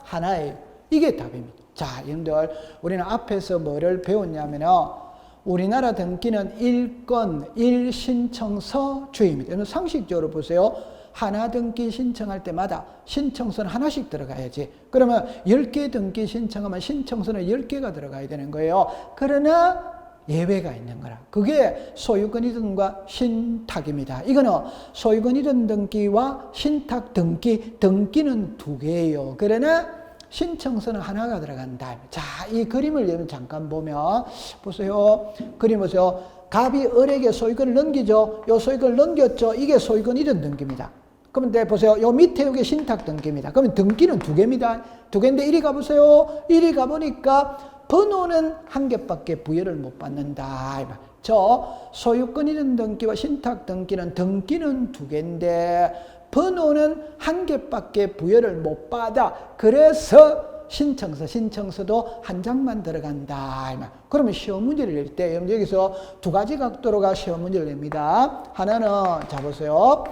하나예요. 이게 답입니다. 자, 여러분들, 우리는 앞에서 뭐를 배웠냐면요. 우리나라 등기는 1건 1신청서 주의입니다. 여러분 상식적으로 보세요. 하나 등기 신청할 때마다 신청서는 하나씩 들어가야지. 그러면 10개 등기 신청하면 신청서는 10개가 들어가야 되는 거예요. 그러나 예외가 있는 거라. 그게 소유권 이전과 신탁입니다. 이거는 소유권 이전 등기와 신탁 등기는 2개예요. 그러나 신청서는 하나가 들어간다. 자, 이 그림을 여러분 잠깐 보면 보세요. 그림 보세요. 갑이 을에게 소유권을 넘기죠. 요 소유권을 넘겼죠. 이게 소유권 이전 등기입니다. 그러면 보세요. 요 밑에 이게 신탁 등기입니다. 그러면 등기는 2개입니다. 2개인데 이리 가보세요. 이리 가보니까 번호는 1개밖에 부여를 못 받는다. 저 소유권 이전 등기와 신탁 등기는 2개인데 번호는 1개밖에 부여를 못 받아. 그래서 신청서도 한 장만 들어간다. 그러면 시험 문제를 낼 때 여기서 2가지 각도로가 시험 문제를 냅니다. 하나는 자 보세요.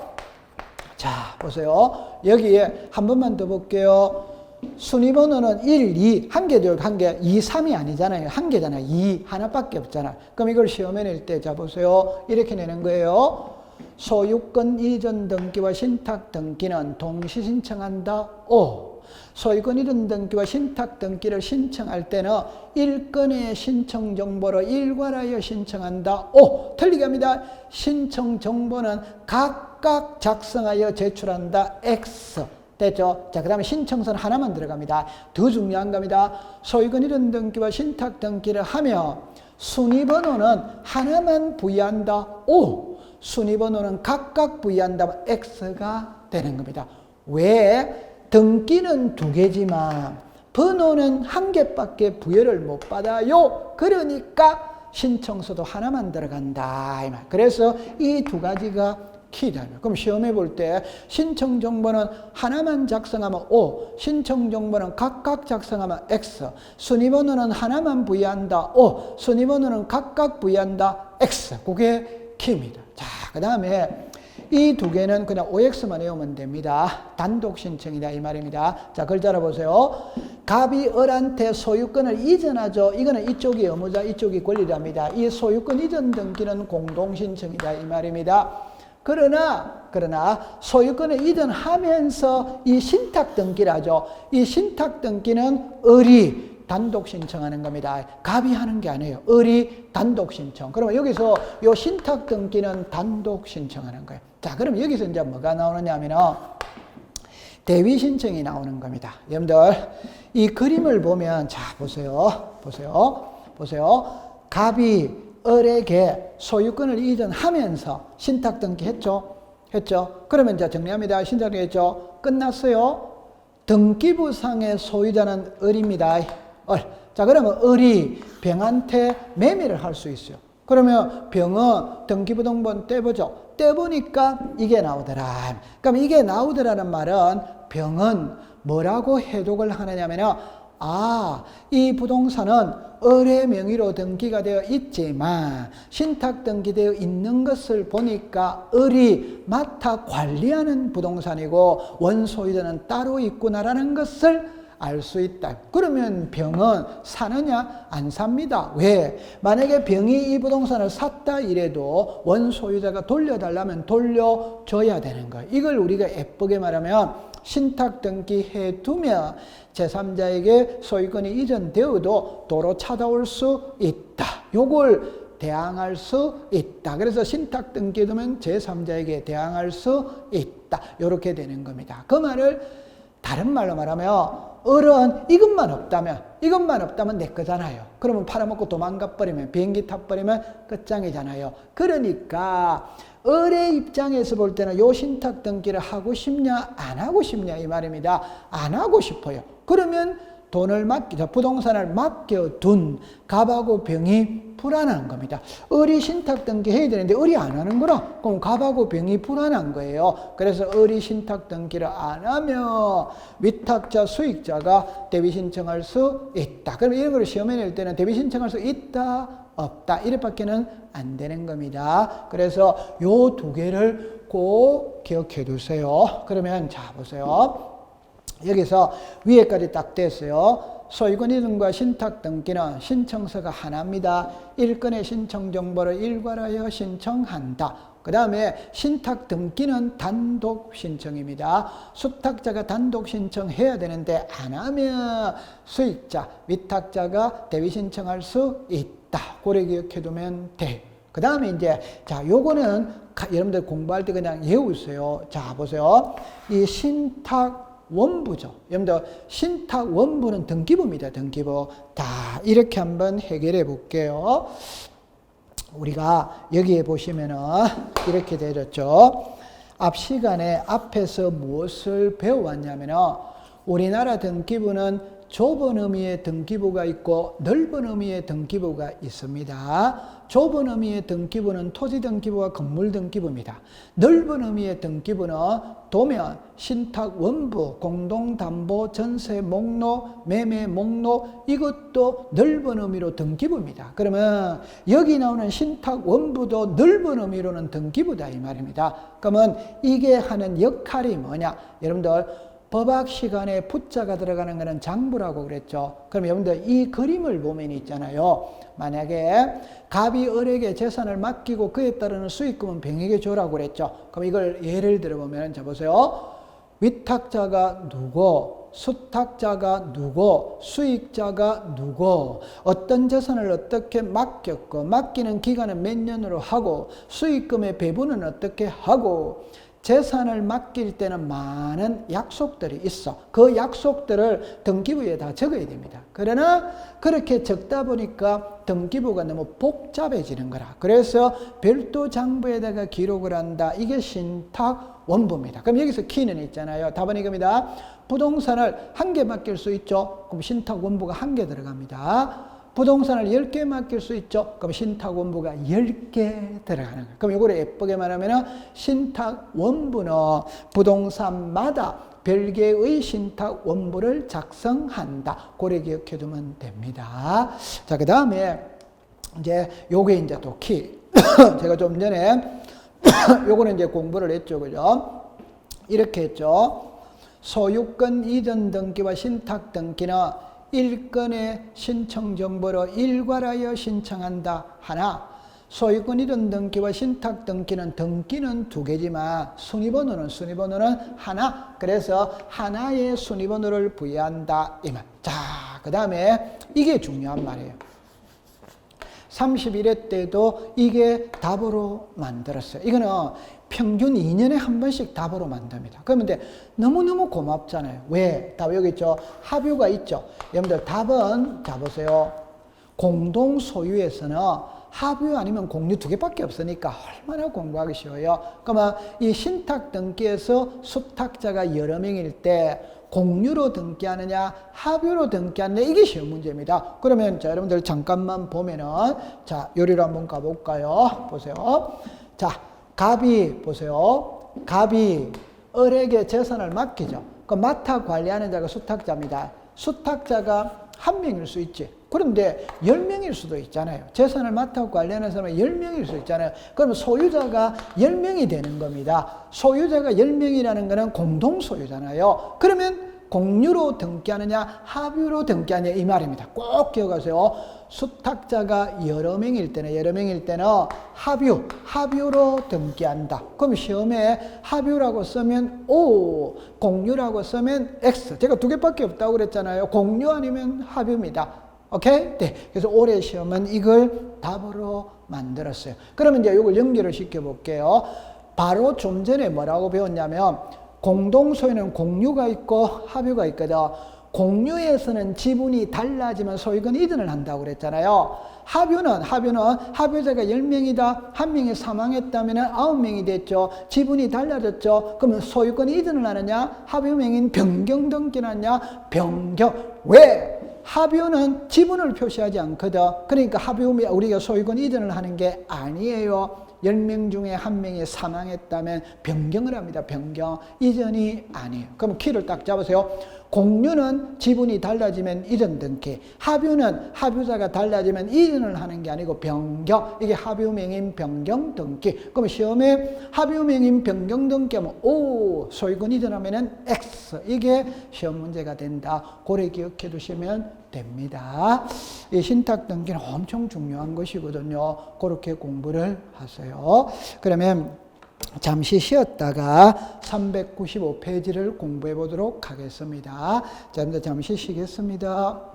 자 보세요. 여기에 한 번만 더 볼게요. 순위번호는 1, 2, 한 개죠. 한 개. 2, 3이 아니잖아요. 한 개잖아요. 2, 하나밖에 없잖아요. 그럼 이걸 시험에 낼 때 자 보세요. 이렇게 내는 거예요. 소유권 이전 등기와 신탁 등기는 동시 신청한다. 오. 소유권 이전 등기와 신탁 등기를 신청할 때는 1건의 신청 정보로 일괄하여 신청한다. 오. 틀리게 합니다. 신청 정보는 각각 작성하여 제출한다. X. 됐죠? 자, 그 다음에 신청서는 하나만 들어갑니다. 더 중요한 겁니다. 소유권 이전 등기와 신탁 등기를 하며 순위번호는 하나만 부여한다. 오! 순위번호는 각각 부여한다면 X가 되는 겁니다. 왜? 등기는 2개지만 번호는 1개밖에 부여를 못 받아요. 그러니까 신청서도 하나만 들어간다. 그래서 이 2가지가 키다. 그럼 시험에 볼 때 신청 정보는 하나만 작성하면 O, 신청 정보는 각각 작성하면 X, 순위번호는 하나만 부여한다 O, 순위번호는 각각 부여한다 X. 그게 키입니다. 자, 그 다음에 이 2개는 그냥 OX만 외우면 됩니다. 단독 신청이다 이 말입니다. 자, 글자로 보세요. 갑이 을한테 소유권을 이전하죠. 이거는 이쪽이 의무자, 이쪽이 권리자입니다. 이 소유권 이전 등기는 공동 신청이다 이 말입니다. 그러나 소유권을 이전하면서 이 신탁 등기라죠. 이 신탁 등기는 을이 단독 신청하는 겁니다. 갑이 하는 게 아니에요. 을이 단독 신청. 그러면 여기서 이 신탁 등기는 단독 신청하는 거예요. 자, 그럼 여기서 이제 뭐가 나오느냐면은 대위 신청이 나오는 겁니다. 여러분들 이 그림을 보면 자 보세요. 갑이 을에게 소유권을 이전하면서 신탁 등기 했죠. 그러면 이제 정리합니다. 신탁 등기 했죠. 끝났어요. 등기부상의 소유자는 을입니다. 자, 그러면 을이 병한테 매매를 할 수 있어요. 그러면 병은 등기부등본 떼보죠. 떼보니까 이게 나오더라. 그럼 이게 나오더라는 말은 병은 뭐라고 해독을 하느냐면요. 이 부동산은 을의 명의로 등기가 되어 있지만 신탁 등기되어 있는 것을 보니까 을이 맡아 관리하는 부동산이고 원소유자는 따로 있구나라는 것을 알 수 있다. 그러면 병은 사느냐? 안 삽니다. 왜? 만약에 병이 이 부동산을 샀다 이래도 원소유자가 돌려달라면 돌려줘야 되는 거예요. 이걸 우리가 예쁘게 말하면 신탁 등기해 두면 제3자에게 소유권이 이전되어도 도로 찾아올 수 있다. 요걸 대항할 수 있다. 그래서 신탁 등기해 두면 제3자에게 대항할 수 있다. 요렇게 되는 겁니다. 그 말을 다른 말로 말하면 을은 이것만 없다면 내 거잖아요. 그러면 팔아먹고 도망가 버리면 비행기 타버리면 끝장이잖아요. 그러니까 을의 입장에서 볼 때는 요 신탁 등기를 하고 싶냐 안 하고 싶냐 이 말입니다. 안 하고 싶어요. 그러면 돈을 부동산을 맡겨둔 갑하고 병이 불안한 겁니다. 을이 신탁 등기 해야 되는데 을이 안 하는 거라. 그럼 갑하고 병이 불안한 거예요. 그래서 을이 신탁 등기를 안 하면 위탁자 수익자가 대위 신청할 수 있다. 그럼 이런 걸 시험에 낼 때는 대위 신청할 수 있다 없다. 이래밖에는 안 되는 겁니다. 그래서 요 두 개를 꼭 기억해 두세요. 그러면 자 보세요. 여기서 위에까지 딱 됐어요. 소유권 이전과 신탁 등기는 신청서가 하나입니다. 1건의 신청 정보를 일괄하여 신청한다. 그 다음에 신탁 등기는 단독 신청입니다. 수탁자가 단독 신청해야 되는데 안 하면 수익자, 위탁자가 대위 신청할 수 있다. 고래 기억해 두면 돼. 그 다음에 이제 자 요거는 여러분들 공부할 때 그냥 외우세요. 자 보세요. 이 신탁 원부죠. 여러분들 신탁 원부는 등기부입니다. 등기부. 자 이렇게 한번 해결해 볼게요. 우리가 여기에 보시면은 이렇게 되었죠. 앞 시간에 앞에서 무엇을 배워왔냐면은 우리나라 등기부는 좁은 의미의 등기부가 있고 넓은 의미의 등기부가 있습니다. 좁은 의미의 등기부는 토지 등기부와 건물 등기부입니다. 넓은 의미의 등기부는 도면, 신탁 원부, 공동담보, 전세 목록, 매매 목록 이것도 넓은 의미로 등기부입니다. 그러면 여기 나오는 신탁 원부도 넓은 의미로는 등기부다 이 말입니다. 그러면 이게 하는 역할이 뭐냐? 여러분들 법학 시간에 부자가 들어가는 것은 장부라고 그랬죠. 그럼 여러분들 이 그림을 보면 있잖아요. 만약에 갑이 을에게 재산을 맡기고 그에 따르는 수익금은 병에게 줘라고 그랬죠. 그럼 이걸 예를 들어보면 자 보세요. 위탁자가 누구, 수탁자가 누구, 수익자가 누구, 어떤 재산을 어떻게 맡겼고 맡기는 기간은 몇 년으로 하고 수익금의 배분은 어떻게 하고 재산을 맡길 때는 많은 약속들이 있어. 그 약속들을 등기부에 다 적어야 됩니다. 그러나 그렇게 적다 보니까 등기부가 너무 복잡해지는 거라. 그래서 별도 장부에다가 기록을 한다. 이게 신탁 원부입니다. 그럼 여기서 키는 있잖아요. 답은 이겁니다. 부동산을 한 개 맡길 수 있죠. 그럼 신탁 원부가 한 개 들어갑니다. 부동산을 10개 맡길 수 있죠. 그럼 신탁 원부가 10개 들어가는 거예요. 그럼 이거를 예쁘게 말하면 신탁 원부는 부동산마다 별개의 신탁 원부를 작성한다. 고래 기억해 두면 됩니다. 자, 그 다음에 이제 요게 이제 또 키. 제가 좀 전에 요거는 이제 공부를 했죠. 그죠? 이렇게 했죠. 소유권 이전 등기와 신탁 등기는 1건의 신청 정보로 일괄하여 신청한다. 하나, 소유권 이전 등기와 신탁 등기는 두 개지만 순위번호는 하나. 그래서 하나의 순위번호를 부여한다. 이 말. 자, 그 다음에 이게 중요한 말이에요. 31회 때도 이게 답으로 만들었어요. 이거는 평균 2년에 한 번씩 답으로 만듭니다. 그런데 너무너무 고맙잖아요. 왜? 답 여기 있죠. 합유가 있죠. 여러분들 답은 자 보세요. 공동 소유에서는 합유 아니면 공유 두 개밖에 없으니까 얼마나 공부하기 쉬워요. 그러면 이 신탁 등기에서 수탁자가 여러 명일 때 공유로 등기하느냐 합유로 등기하느냐 이게 쉬운 문제입니다. 그러면 자 여러분들 잠깐만 보면은 자 요리로 한번 가볼까요? 보세요. 자 갑이 보세요. 갑이 을에게 재산을 맡기죠. 그 맡아 관리하는 자가 수탁자입니다. 수탁자가 한 명일 수 있지. 그런데 10명일 수도 있잖아요. 재산을 맡아 관리하는 사람은 10명일 수 있잖아요. 그러면 소유자가 10명이 되는 겁니다. 소유자가 10명이라는 것은 공동소유잖아요. 그러면 공유로 등기하느냐 합유로 등기하느냐 이 말입니다. 꼭 기억하세요. 수탁자가 여러 명일 때는 합유로 등기한다. 그럼 시험에 합유라고 쓰면 O, 공유라고 쓰면 X. 제가 두 개밖에 없다고 그랬잖아요. 공유 아니면 합유입니다. 오케이? 네. 그래서 올해 시험은 이걸 답으로 만들었어요. 그러면 이제 이걸 연결을 시켜 볼게요. 바로 좀 전에 뭐라고 배웠냐면 공동소유는 공유가 있고 합유가 있거든. 공유에서는 지분이 달라지면 소유권 이전을 한다고 그랬잖아요. 합유는 합유자가 10명이다. 한 명이 사망했다면 9명이 됐죠. 지분이 달라졌죠. 그러면 소유권 이전을 하느냐? 합유명인 변경 등기를 하느냐? 변경. 왜? 합유는 지분을 표시하지 않거든. 그러니까 합유 우리가 소유권 이전을 하는 게 아니에요. 10명 중에 한 명이 사망했다면 변경을 합니다. 변경. 이전이 아니에요. 그럼 키를 딱 잡으세요. 공유는 지분이 달라지면 이전 등기, 합유는 합유자가 달라지면 이전을 하는 게 아니고 변경, 이게 합유명인 변경 등기. 그럼 시험에 합유명인 변경 등기하면 O, 소유권 이전하면은 X, 이게 시험 문제가 된다. 고래 기억해 두시면 됩니다. 이 신탁 등기는 엄청 중요한 것이거든요. 그렇게 공부를 하세요. 그러면 잠시 쉬었다가 395페이지를 공부해 보도록 하겠습니다. 자, 잠시 쉬겠습니다.